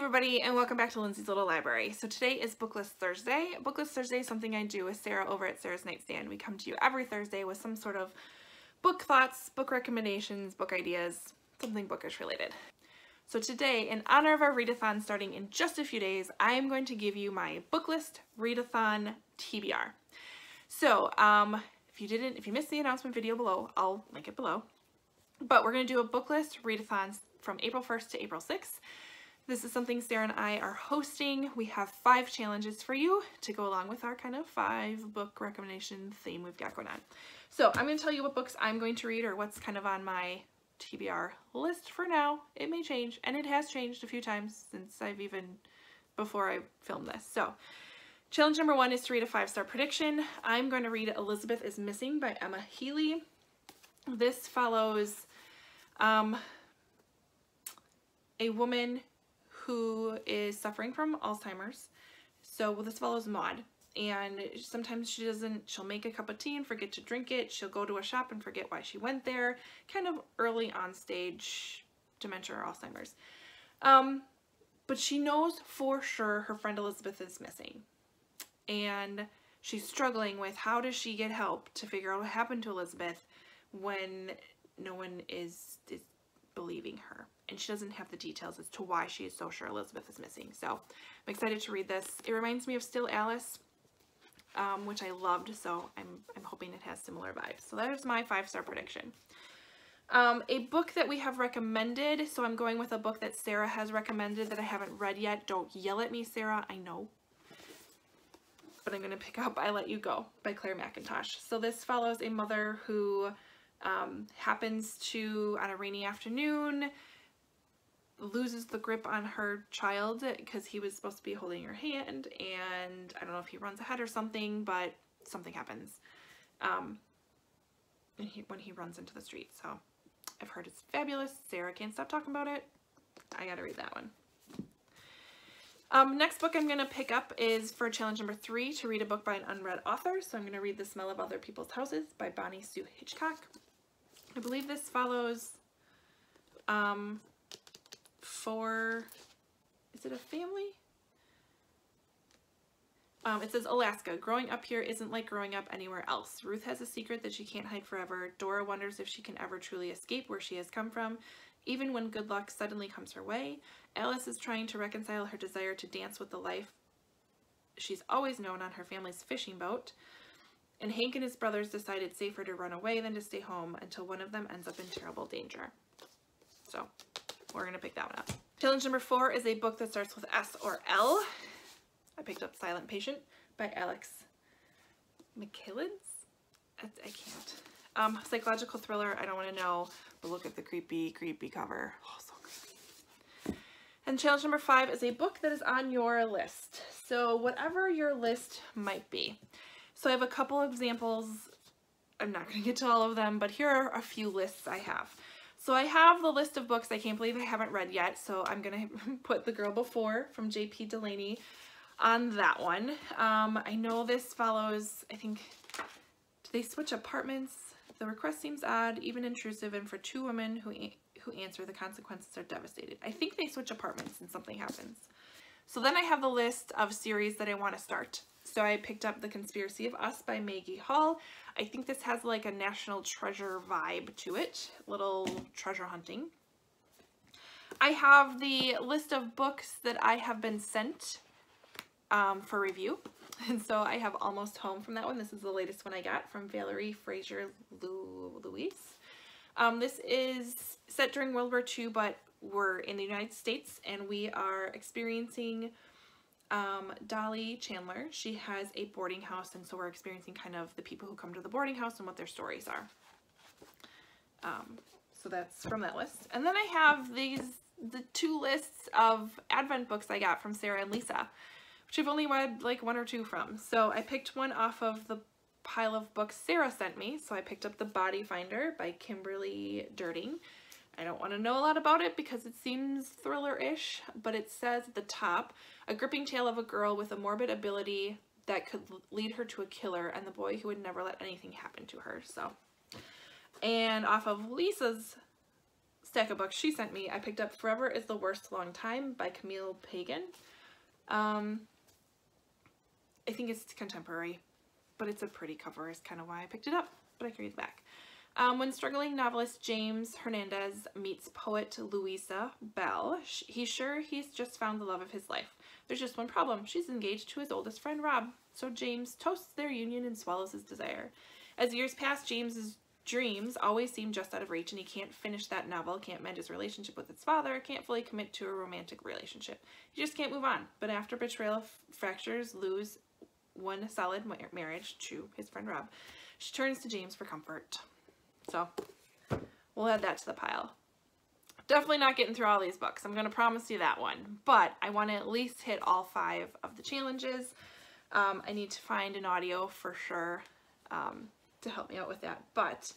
Everybody, and welcome back to Lindsey's Little Library. So today is BookList Thursday. BookList Thursday is something I do with Sarah over at Sarah's Nightstand. We come to you every Thursday with some sort of book thoughts, book recommendations, book ideas, something bookish related. So today, in honor of our readathon starting in just a few days, I am going to give you my BookList Readathon TBR. So if you missed the announcement video below, I'll link it below. But we're going to do a BookList Readathon from April 1st to April 6th. This is something Sarah and I are hosting. We have 5 challenges for you to go along with our kind of 5 book recommendation theme we've got going on. So I'm going to tell you what books I'm going to read or what's kind of on my TBR list for now. It may change, and it has changed a few times since before I filmed this. So challenge number 1 is to read a 5-star prediction. I'm going to read Elizabeth is Missing by Emma Healy. This follows a woman who is suffering from Alzheimer's. So this follows Maud, and sometimes she'll make a cup of tea and forget to drink it. She'll go to a shop and forget why she went there. Kind of early on stage dementia or Alzheimer's. But she knows for sure her friend Elizabeth is missing. And she's struggling with how does she get help to figure out what happened to Elizabeth when no one is believing her. And she doesn't have the details as to why she is so sure Elizabeth is missing. So I'm excited to read this. It reminds me of Still Alice, which I loved, so I'm hoping it has similar vibes. So that is my 5-star prediction. A book that we have recommended, so I'm going with a book that Sarah has recommended that I haven't read yet. Don't yell at me, Sarah, I know. But I'm going to pick up I Let You Go by Claire McIntosh. So this follows a mother who happens to, on a rainy afternoon, loses the grip on her child because he was supposed to be holding her hand, and I don't know if he runs ahead or something, but something happens when he runs into the street. So I've heard it's fabulous. Sarah can't stop talking about it. I gotta read that one. Next book I'm gonna pick up is for challenge number 3 to read a book by an unread author. So I'm gonna read The Smell of Other People's Houses by Bonnie Sue Hitchcock. I believe this follows is it a family? It says Alaska. Growing up here isn't like growing up anywhere else. Ruth has a secret that she can't hide forever. Dora wonders if she can ever truly escape where she has come from, even when good luck suddenly comes her way. Alice is trying to reconcile her desire to dance with the life she's always known on her family's fishing boat. And Hank and his brothers decide it's safer to run away than to stay home until one of them ends up in terrible danger. So we're going to pick that one up. Challenge number 4 is a book that starts with S or L. I picked up Silent Patient by Alex McKillens. I can't. Psychological thriller, I don't want to know, but look at the creepy cover. Oh, so creepy. And challenge number 5 is a book that is on your list. So whatever your list might be. So I have a couple examples. I'm not going to get to all of them, but here are a few lists I have. So I have the list of books I can't believe I haven't read yet, so I'm going to put The Girl Before from J.P. Delaney on that one. I know this follows, I think, do they switch apartments? The request seems odd, even intrusive, and for 2 women who answer, the consequences are devastated. I think they switch apartments and something happens. So then I have the list of series that I want to start. So I picked up The Conspiracy of Us by Maggie Hall. I think this has like a National Treasure vibe to it, little treasure hunting. I have the list of books that I have been sent for review. And so I have Almost Home from that one. This is the latest one I got from Valerie Fraser Louise. This is set during World War II, but we're in the United States and we are experiencing Dolly Chandler. She has a boarding house, and so we're experiencing kind of the people who come to the boarding house and what their stories are. So that's from that list. And then I have the 2 lists of Advent books I got from Sarah and Lisa, which I've only read like 1 or 2 from. So I picked one off of the pile of books Sarah sent me. So I picked up The Body Finder by Kimberly Durting. I don't want to know a lot about it because it seems thriller-ish, but it says at the top, a gripping tale of a girl with a morbid ability that could lead her to a killer and the boy who would never let anything happen to her. So, and off of Lisa's stack of books she sent me, I picked up Forever is the Worst Long Time by Camille Pagan. I think it's contemporary, but it's a pretty cover is kind of why I picked it up, but I can read the back. When struggling novelist James Hernandez meets poet Louisa Bell, he's sure he's just found the love of his life. There's just one problem. She's engaged to his oldest friend, Rob. So James toasts their union and swallows his desire. As years pass, James's dreams always seem just out of reach, and he can't finish that novel, can't mend his relationship with his father, can't fully commit to a romantic relationship. He just can't move on. But after betrayal fractures lose one solid marriage to his friend Rob, she turns to James for comfort. So we'll add that to the pile. Definitely not getting through all these books. I'm going to promise you that one. But I want to at least hit all 5 of the challenges. I need to find an audio for sure to help me out with that. But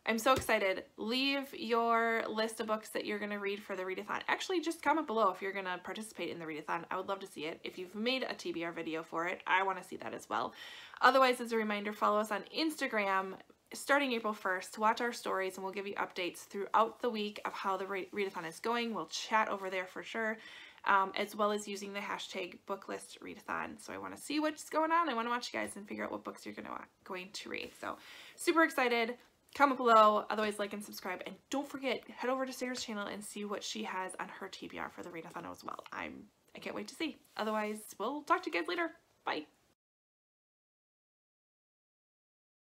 I'm so excited. Leave your list of books that you're going to read for the readathon. Actually, just comment below if you're going to participate in the readathon. I would love to see it. If you've made a TBR video for it, I want to see that as well. Otherwise, as a reminder, follow us on Instagram starting April 1st. Watch our stories and we'll give you updates throughout the week of how the readathon is going. We'll chat over there for sure, as well as using the hashtag BookList Readathon. So I want to see what's going on. I want to watch you guys and figure out what books you're going to read. So super excited. Comment below. Otherwise, like and subscribe. And don't forget, head over to Sarah's channel and see what she has on her TBR for the readathon as well. I can't wait to see. Otherwise, we'll talk to you guys later. Bye.